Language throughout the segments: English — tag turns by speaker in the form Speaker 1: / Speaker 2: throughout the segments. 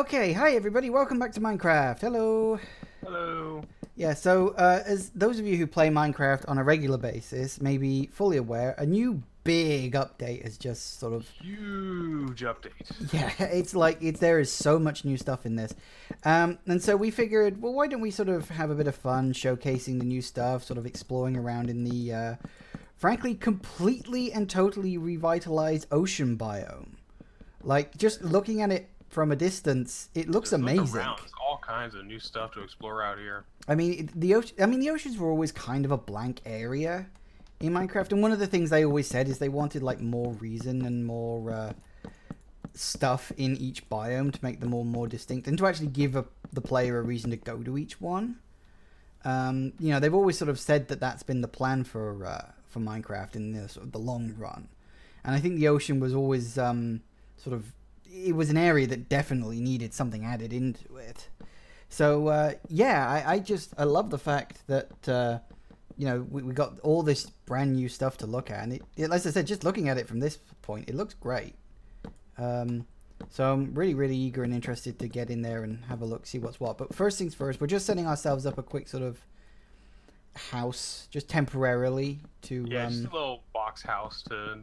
Speaker 1: Okay, hi everybody, welcome back to Minecraft. Hello.
Speaker 2: Hello.
Speaker 1: Yeah, so as those of you who play Minecraft on a regular basis may be fully aware, a new big update has just sort of
Speaker 2: Huge update.
Speaker 1: yeah, there is so much new stuff in this. And so we figured, well, why don't we sort of have a bit of fun showcasing the new stuff, sort of exploring around in the frankly completely and totally revitalized ocean biome. Like just looking at it from a distance, it looks
Speaker 2: Just look
Speaker 1: amazing.
Speaker 2: around. There's all kinds of new stuff to explore out here.
Speaker 1: I mean, the oceans were always kind of a blank area in Minecraft, and one of the things they always said is they wanted like more reason and more stuff in each biome to make them all more distinct, and to actually give the player a reason to go to each one. You know, they've always sort of said that that's been the plan for Minecraft in the sort of the long run, and I think the ocean was always sort of it was an area that definitely needed something added into it. So yeah, I love the fact that you know we got all this brand new stuff to look at, and as I said, just looking at it from this point, it looks great. So I'm really eager and interested to get in there and have a look, see what's what. But first things first, we're just setting ourselves up a quick sort of house, just temporarily to
Speaker 2: Yeah, just a little box house to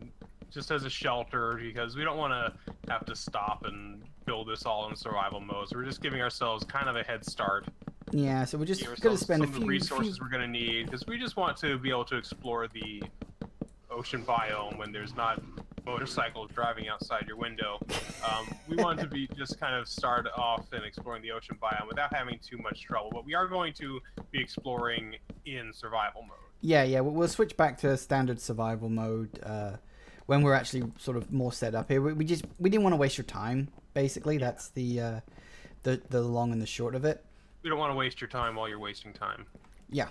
Speaker 2: just as a shelter because we don't want to have to stop and build this all in survival mode. So we're just giving ourselves kind of a head start.
Speaker 1: yeah. So we're just
Speaker 2: Give
Speaker 1: going to
Speaker 2: ourselves
Speaker 1: spend a
Speaker 2: some of the
Speaker 1: few
Speaker 2: resources we're going to need because we just want to be able to explore the ocean biome when there's not motorcycles driving outside your window. We want to be just kind of start off in exploring the ocean biome without having too much trouble, but we are going to be exploring in survival mode.
Speaker 1: Yeah. We'll switch back to standard survival mode when we're actually sort of more set up here. We didn't want to waste your time. Basically, that's the long and the short of it.
Speaker 2: We don't want to waste your time while you're wasting time.
Speaker 1: Yeah,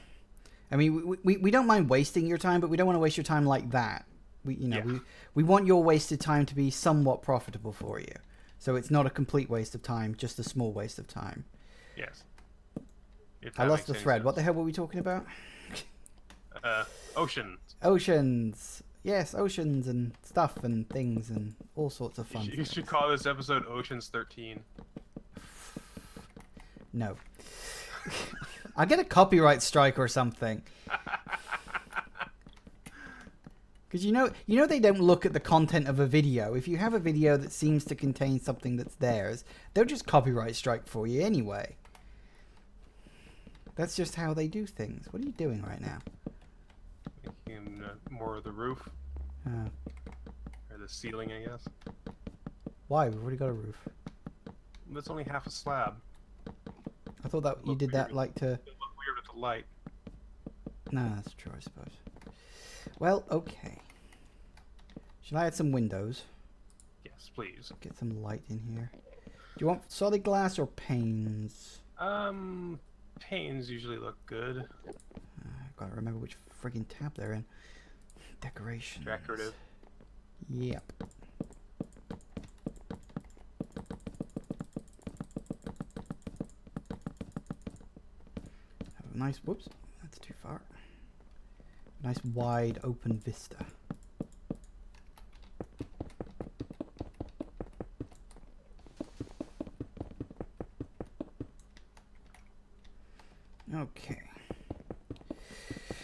Speaker 1: I mean we don't mind wasting your time, but we don't want to waste your time like that. We want your wasted time to be somewhat profitable for you, so it's not a complete waste of time, just a small waste of time.
Speaker 2: Yes.
Speaker 1: I lost the thread. What the hell were we talking about?
Speaker 2: Oceans.
Speaker 1: Oceans. Yes, oceans and stuff and things and all sorts of fun.
Speaker 2: You should call this episode Oceans 13.
Speaker 1: No. I'll get a copyright strike or something. Because you know they don't look at the content of a video. If you have a video that seems to contain something that's theirs, they'll just copyright strike for you anyway. That's just how they do things. What are you doing right now?
Speaker 2: Making more of the roof. Or the ceiling, I guess.
Speaker 1: Why? We've already got a roof.
Speaker 2: That's only half a slab.
Speaker 1: I thought that you did that like to...
Speaker 2: It look weird with the light.
Speaker 1: No, that's true, I suppose. Well, okay. Should I add some windows?
Speaker 2: Yes, please.
Speaker 1: Get some light in here. Do you want solid glass or panes?
Speaker 2: Panes usually look good.
Speaker 1: I've got to remember which friggin' tab they're in. Decorations.
Speaker 2: Decorative.
Speaker 1: Yep. Have a nice, whoops, that's too far. Nice wide open vista. Okay.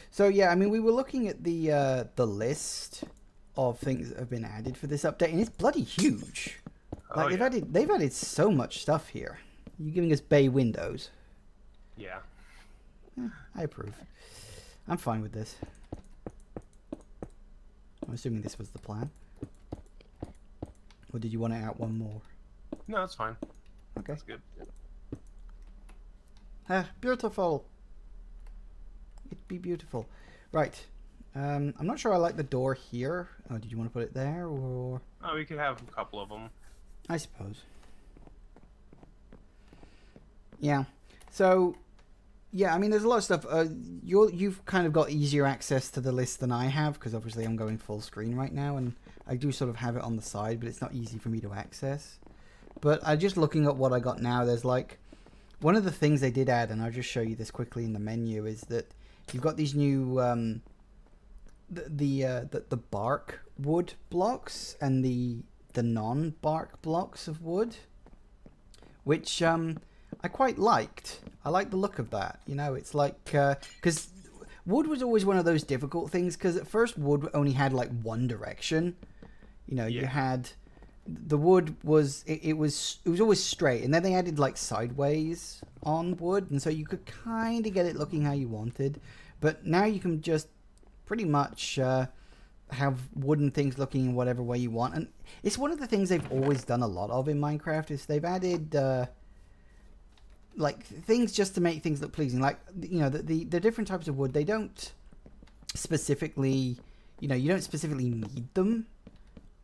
Speaker 1: So yeah, I mean, we were looking at the list of things that have been added for this update, and it's bloody huge. Like they've added so much stuff here. You giving us bay windows?
Speaker 2: Yeah.
Speaker 1: I approve. I'm fine with this. I'm assuming this was the plan. Or did you want to add one more?
Speaker 2: No, that's fine.
Speaker 1: Okay.
Speaker 2: That's good.
Speaker 1: Ah, beautiful. It'd be beautiful. Right. I'm not sure I like the door here. Oh, did you want to put it there or?
Speaker 2: Oh, we could have a couple of them.
Speaker 1: I suppose. Yeah. So, yeah, I mean, there's a lot of stuff. You've kind of got easier access to the list than I have because obviously I'm going full screen right now, and I do sort of have it on the side, but it's not easy for me to access. But I just looking at what I got now. There's like one of the things they did add, and I'll just show you this quickly in the menu, is that you've got these new the bark wood blocks and the non-bark blocks of wood, which I quite liked. I liked the look of that. You know, it's like because wood was always one of those difficult things because at first wood only had like one direction. You know, you had the wood was it was always straight, and then they added like sideways on wood, and so you could kind of get it looking how you wanted. But now you can just pretty much have wooden things looking in whatever way you want, and it's one of the things they've always done a lot of in Minecraft is they've added like things just to make things look pleasing. Like, you know, the different types of wood, they don't specifically, you know, you don't specifically need them.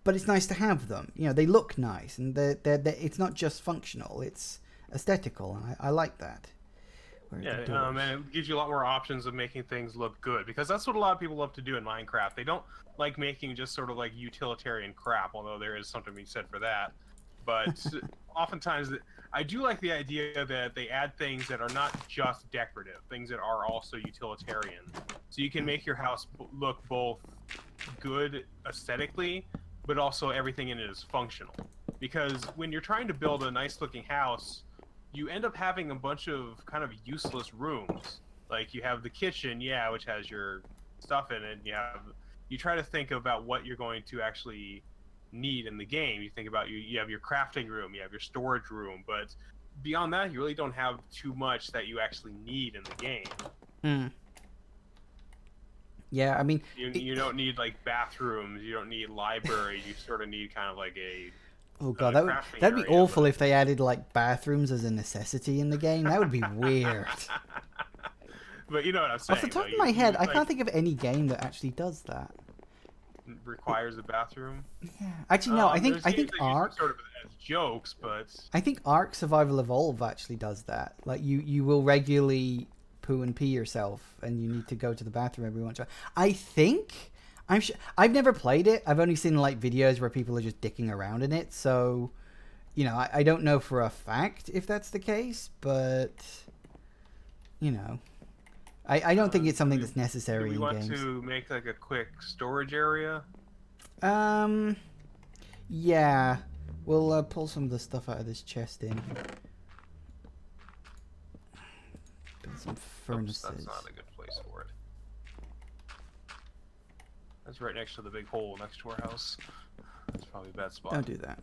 Speaker 1: But it's nice to have them. You know, they look nice, and they're it's not just functional; it's aesthetical, and I like that.
Speaker 2: And it gives you a lot more options of making things look good, because that's what a lot of people love to do in Minecraft. They don't like making just sort of like utilitarian crap, although there is something to be said for that. But oftentimes, I do like the idea that they add things that are not just decorative, things that are also utilitarian. So you can make your house look both good aesthetically, but also everything in it is functional. Because when you're trying to build a nice looking house, you end up having a bunch of kind of useless rooms. Like you have the kitchen, yeah, which has your stuff in it. You try to think about what you're going to actually need in the game. You think about you have your crafting room, you have your storage room, but beyond that, you really don't have too much that you actually need in the game.
Speaker 1: Yeah, I mean,
Speaker 2: you don't need like bathrooms, you don't need libraries, you sort of need kind of like a
Speaker 1: oh god, that'd be awful if they added like bathrooms as a necessity in the game. That would be weird.
Speaker 2: But you know what I'm saying.
Speaker 1: Off the top of my head, I can't think of any game that actually does that.
Speaker 2: Requires a bathroom.
Speaker 1: Yeah, actually no. I think Ark
Speaker 2: sort of as jokes, but
Speaker 1: I think Ark Survival Evolve actually does that. Like you will regularly poo and pee yourself, and you need to go to the bathroom every once in a while. I think I'm sure. I've never played it. I've only seen like videos where people are just dicking around in it. So, you know, I don't know for a fact if that's the case, but you know, I don't think it's something that's necessary in games.
Speaker 2: Do we want to make like a quick storage area?
Speaker 1: Yeah, we'll pull some of the stuff out of this chest in. Build some furnaces.
Speaker 2: That's not a good place for it. That's right next to the big hole next to our house. That's probably a bad spot.
Speaker 1: Don't do that.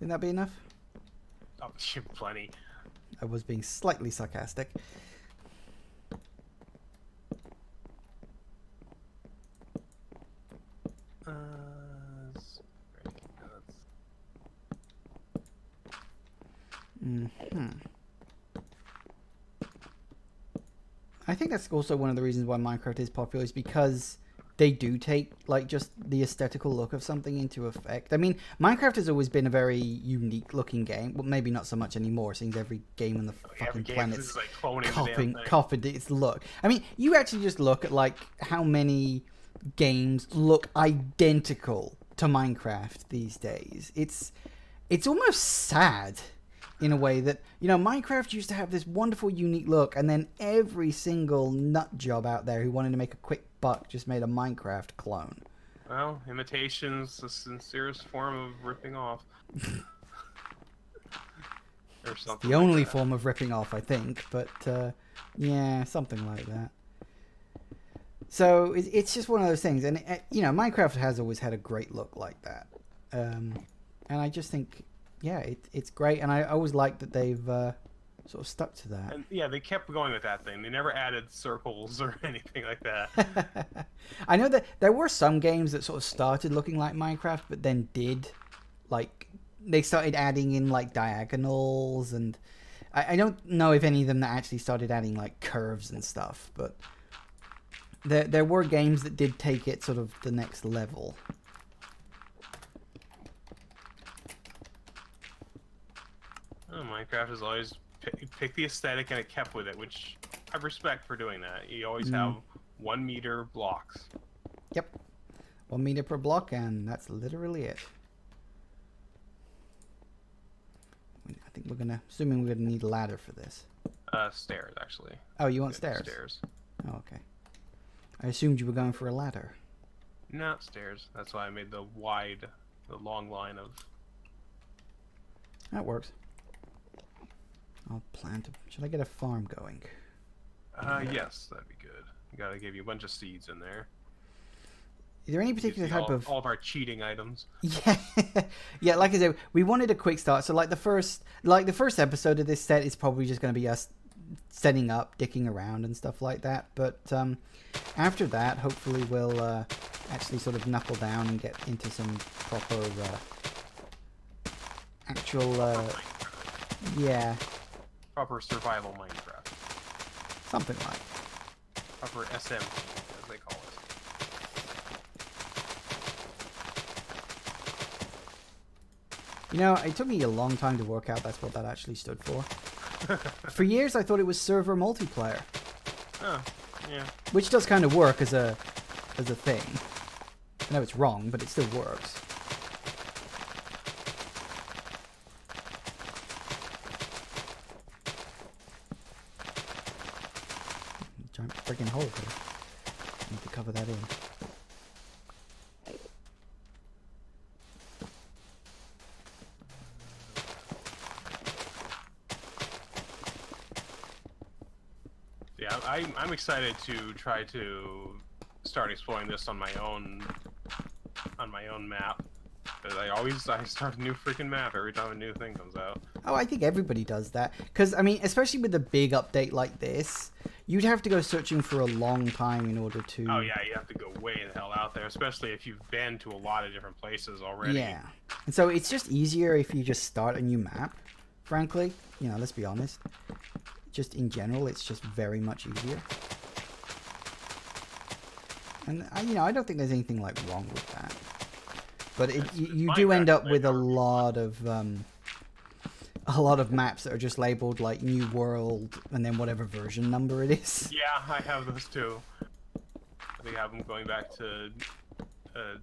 Speaker 1: Think that be enough?
Speaker 2: Oh, plenty.
Speaker 1: I was being slightly sarcastic. I think that's also one of the reasons why Minecraft is popular, is because they do take like just the aesthetical look of something into effect. I mean, Minecraft has always been a very unique looking game. Well, maybe not so much anymore, since every game on the fucking planet's
Speaker 2: like
Speaker 1: copied its look. I mean, you actually just look at like how many games look identical to Minecraft these days. It's almost sad in a way that, you know, Minecraft used to have this wonderful unique look, and then every single nut job out there who wanted to make a quick buck just made a Minecraft clone.
Speaker 2: Well, imitation's the sincerest form of ripping off. Or something.
Speaker 1: It's the only form of ripping off, I think, but yeah, something like that. So it's just one of those things, and you know, Minecraft has always had a great look like that, and I just think, yeah, it's great, and I always like that they've sort of stuck to that.
Speaker 2: And yeah, they kept going with that thing. They never added circles or anything like that.
Speaker 1: I know that there were some games that sort of started looking like Minecraft, but then they started adding in like diagonals, and I don't know if any of them that actually started adding like curves and stuff, but there were games that did take it sort of the next level.
Speaker 2: Oh, Minecraft has always picked the aesthetic and it kept with it, which I respect for doing that. You always have 1 meter blocks.
Speaker 1: Yep. 1 meter per block, and that's literally it. I think assuming we're gonna need a ladder for this.
Speaker 2: Stairs, actually.
Speaker 1: Oh, you want stairs?
Speaker 2: Stairs.
Speaker 1: Oh, okay. I assumed you were going for a ladder.
Speaker 2: Not stairs. That's why I made the long line of.
Speaker 1: That works. I'll plant. Should I get a farm going?
Speaker 2: Yes, that'd be good. We gotta give you a bunch of seeds in there.
Speaker 1: Is there any particular type of
Speaker 2: all of our cheating items?
Speaker 1: Yeah, yeah. Like I said, we wanted a quick start. So like the first episode of this set is probably just going to be us setting up, dicking around, and stuff like that. But after that, hopefully we'll actually sort of knuckle down and get into some proper actual yeah,
Speaker 2: proper survival Minecraft.
Speaker 1: something like
Speaker 2: proper SM, as they call it.
Speaker 1: You know, it took me a long time to work out that's what that actually stood for. For years, I thought it was server multiplayer.
Speaker 2: Oh, yeah.
Speaker 1: Which does kind of work as a thing. I know it's wrong, but it still works. Giant freaking hole here. Need to cover that in.
Speaker 2: Yeah, I'm excited to try to start exploring this on my own map. Because I start a new freaking map every time a new thing comes out.
Speaker 1: Oh, I think everybody does that. Because, I mean, especially with a big update like this, you'd have to go searching for a long time in order to...
Speaker 2: Oh, yeah, you have to go way the hell out there, especially if you've been to a lot of different places already.
Speaker 1: Yeah. And so it's just easier if you just start a new map, frankly. You know, let's be honest. Just in general, it's just very much easier. And, you know, I don't think there's anything, like, wrong with that. But you do end up with a lot of maps that are just labeled like New World and then whatever version number it is.
Speaker 2: Yeah, I have those too. I think I have them going back to 10.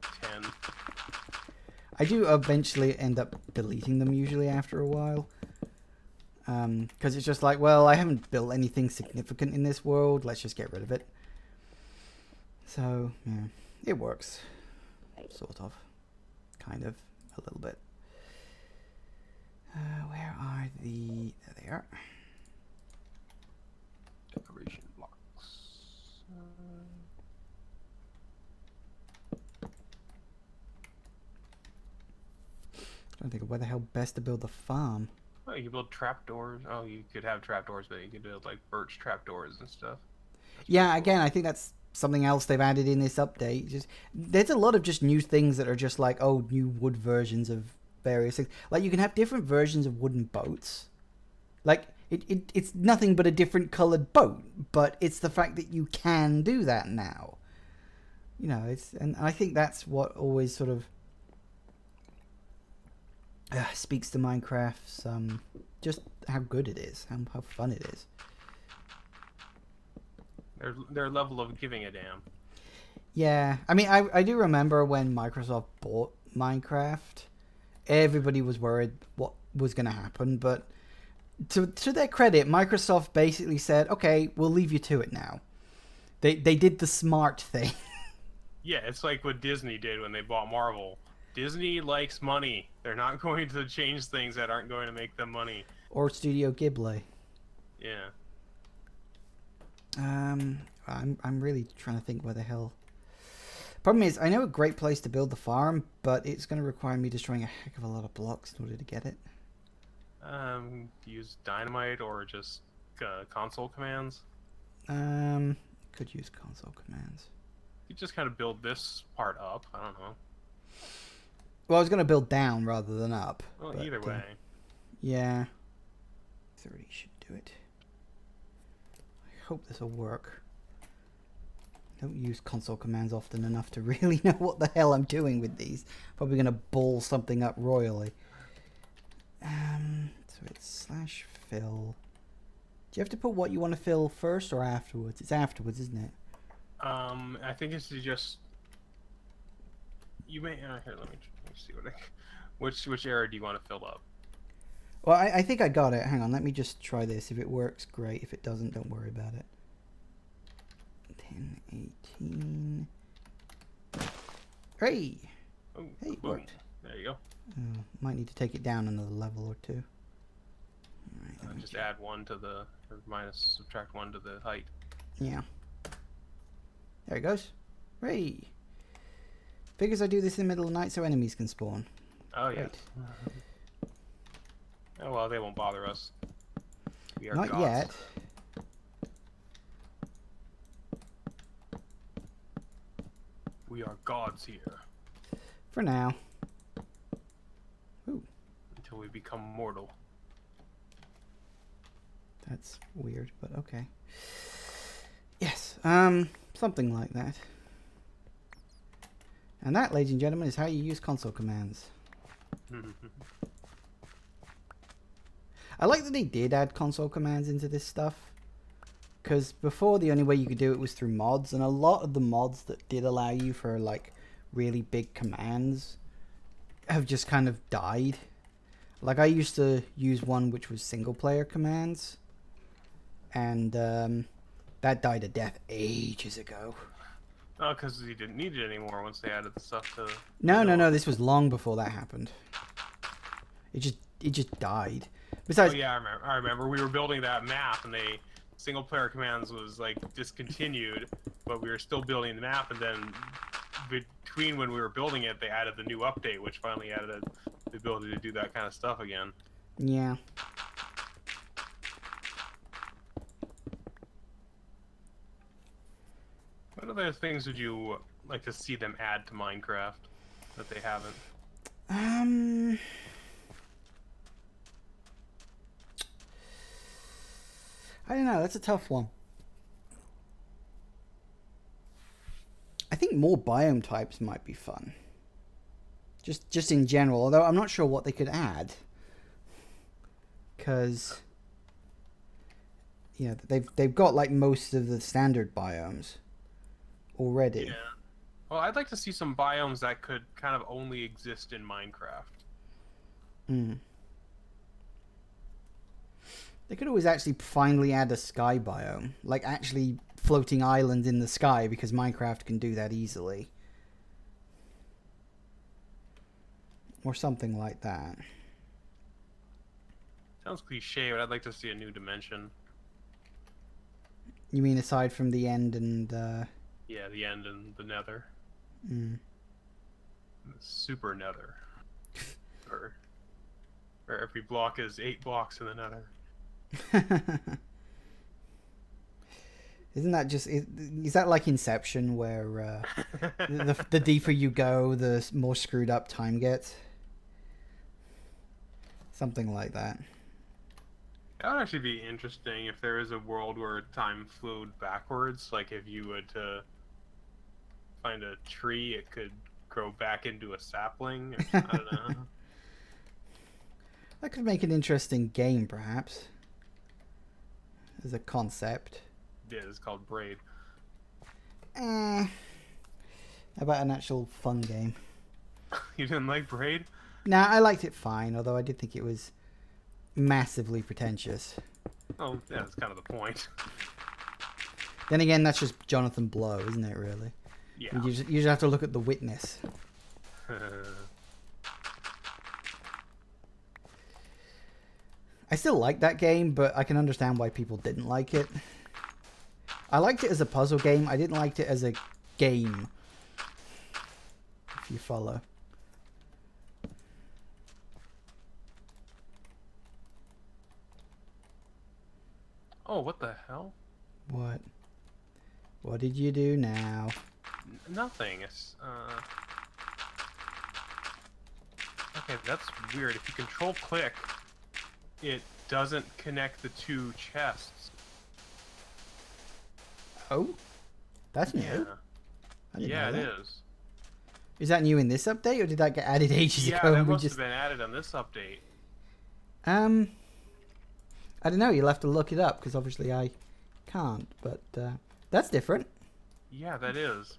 Speaker 1: I do eventually end up deleting them usually after a while. Because it's just like, well, I haven't built anything significant in this world. Let's just get rid of it. So, yeah, it works. Sort of. Kind of. A little bit. Where are the... There they are.
Speaker 2: Decoration blocks.
Speaker 1: Trying to think of where the hell best to build the farm.
Speaker 2: Oh, you could build trapdoors. Oh, you could have trapdoors, but you could build like birch trapdoors and stuff.
Speaker 1: Yeah, again, I think that's something else they've added in this update. Just there's a lot of just new things that are just like, oh, new wood versions of various things. Like you can have different versions of wooden boats. Like it's nothing but a different colored boat, but it's the fact that you can do that now. You know, and I think that's what always sort of speaks to Minecraft's just how good it is, how fun it is.
Speaker 2: Their level of giving a damn.
Speaker 1: Yeah, I mean, I do remember when Microsoft bought Minecraft, everybody was worried what was going to happen, but to their credit, Microsoft basically said, okay, we'll leave you to it now. They did the smart thing.
Speaker 2: Yeah, it's like what Disney did when they bought Marvel. Disney likes money. They're not going to change things that aren't going to make them money.
Speaker 1: Or Studio Ghibli.
Speaker 2: Yeah.
Speaker 1: I'm really trying to think where the hell. Problem is, I know a great place to build the farm, but it's going to require me destroying a heck of a lot of blocks in order to get it.
Speaker 2: Use dynamite or just console commands.
Speaker 1: Could use console commands.
Speaker 2: You just kind of build this part up. I don't know.
Speaker 1: Well, I was going to build down rather than up.
Speaker 2: Well,
Speaker 1: but,
Speaker 2: either way.
Speaker 1: Yeah. 30 should do it. I hope this will work. I don't use console commands often enough to really know what the hell I'm doing with these. Probably going to ball something up royally. So it's /fill. Do you have to put what you want to fill first or afterwards? It's afterwards, isn't it?
Speaker 2: I think it's just... You may... here, let me see what which area do you want to fill up?
Speaker 1: Well, I think I got it. Hang on, let me just try this. If it works, great. If it doesn't, don't worry about it. 10, 18... Hey!
Speaker 2: Oh,
Speaker 1: Hey, it
Speaker 2: boom.
Speaker 1: worked.
Speaker 2: There you go.
Speaker 1: Might need to take it down another level or two. Alright, let me
Speaker 2: Just
Speaker 1: check.
Speaker 2: add 1 to the, or minus, subtract 1 to the height.
Speaker 1: Yeah. There it goes. Hey! Figures I do this in the middle of the night so enemies can spawn.
Speaker 2: Oh, yeah.
Speaker 1: Great.
Speaker 2: Oh, well, they won't bother us. We are
Speaker 1: Not
Speaker 2: gods.
Speaker 1: yet.
Speaker 2: We are gods here.
Speaker 1: For now. Ooh,
Speaker 2: Until we become mortal.
Speaker 1: that's weird, but okay. Yes, something like that. And that, ladies and gentlemen, is how you use console commands. I like that they did add console commands into this stuff. Because before, the only way you could do it was through mods. And a lot of the mods that did allow you for, like, really big commands have just kind of died. Like, I used to use one which was single-player commands. And, that died a death ages ago.
Speaker 2: Oh, because you didn't need it anymore once they added the stuff to...
Speaker 1: No, this was long before that happened. It just died. Besides...
Speaker 2: Oh, yeah, I remember. We were building that map, and they... Single-player commands was, like, discontinued, but we were still building the map, and then between when we were building it, they added the new update, which finally added the ability to do that kind of stuff again.
Speaker 1: Yeah.
Speaker 2: What other things would you like to see them add to Minecraft that they haven't?
Speaker 1: I don't know. That's a tough one. I think more biome types might be fun. Just in general, although I'm not sure what they could add. Because yeah, they've got like most of the standard biomes already.
Speaker 2: Yeah. Well, I'd like to see some biomes that could kind of only exist in Minecraft.
Speaker 1: Mm. They could always actually finally add a sky biome, like actually floating islands in the sky, because Minecraft can do that easily. Or something like that.
Speaker 2: Sounds cliche, but I'd like to see a new dimension.
Speaker 1: You mean aside from the end and
Speaker 2: Yeah, the end and the nether.
Speaker 1: Mm.
Speaker 2: The super nether. or where every block is 8 blocks in the nether.
Speaker 1: Isn't that just... Is that like Inception, where the deeper you go, the more screwed up time gets? Something like that.
Speaker 2: That would actually be interesting if there is a world where time flowed backwards. Like if you would find a tree, it could grow back into a sapling. Or, I don't know.
Speaker 1: That could make an interesting game, perhaps. As a concept.
Speaker 2: Yeah, it's called Braid.
Speaker 1: How about an actual fun game?
Speaker 2: You didn't like Braid?
Speaker 1: Nah, I liked it fine, although I did think it was massively pretentious.
Speaker 2: Oh, yeah, that's kind of the point.
Speaker 1: Then again, that's just Jonathan Blow, isn't it, really?
Speaker 2: Yeah.
Speaker 1: You just have to look at The Witness. I still like that game, but I can understand why people didn't like it. I liked it as a puzzle game. I didn't like it as a game. If you follow.
Speaker 2: Oh, what the hell?
Speaker 1: What? What did you do now?
Speaker 2: Nothing. It's, Okay, that's weird. If you control click, it doesn't connect the two chests.
Speaker 1: Oh? That's new.
Speaker 2: Yeah.
Speaker 1: I didn't
Speaker 2: Yeah,
Speaker 1: know
Speaker 2: it
Speaker 1: that.
Speaker 2: is.
Speaker 1: Is that new in this update, or did that get added ages
Speaker 2: Yeah,
Speaker 1: ago?
Speaker 2: that
Speaker 1: and we
Speaker 2: must
Speaker 1: just...
Speaker 2: have been added on this update.
Speaker 1: I don't know. You'll have to look it up, because obviously I can't. But that's different.
Speaker 2: Yeah, that is.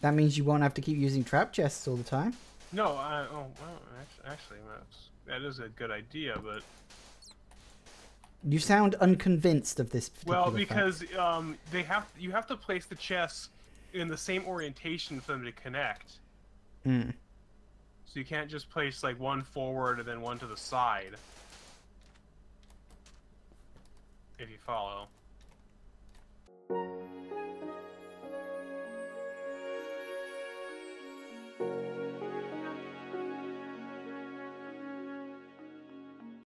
Speaker 1: That means you won't have to keep using trap chests all the time.
Speaker 2: No, oh, well, actually, that is a good idea, but...
Speaker 1: You sound unconvinced of this particular
Speaker 2: Well,
Speaker 1: fact.
Speaker 2: because you have to place the chests in the same orientation for them to connect.
Speaker 1: Hmm.
Speaker 2: So you can't just place like one forward and then one to the side. If you follow.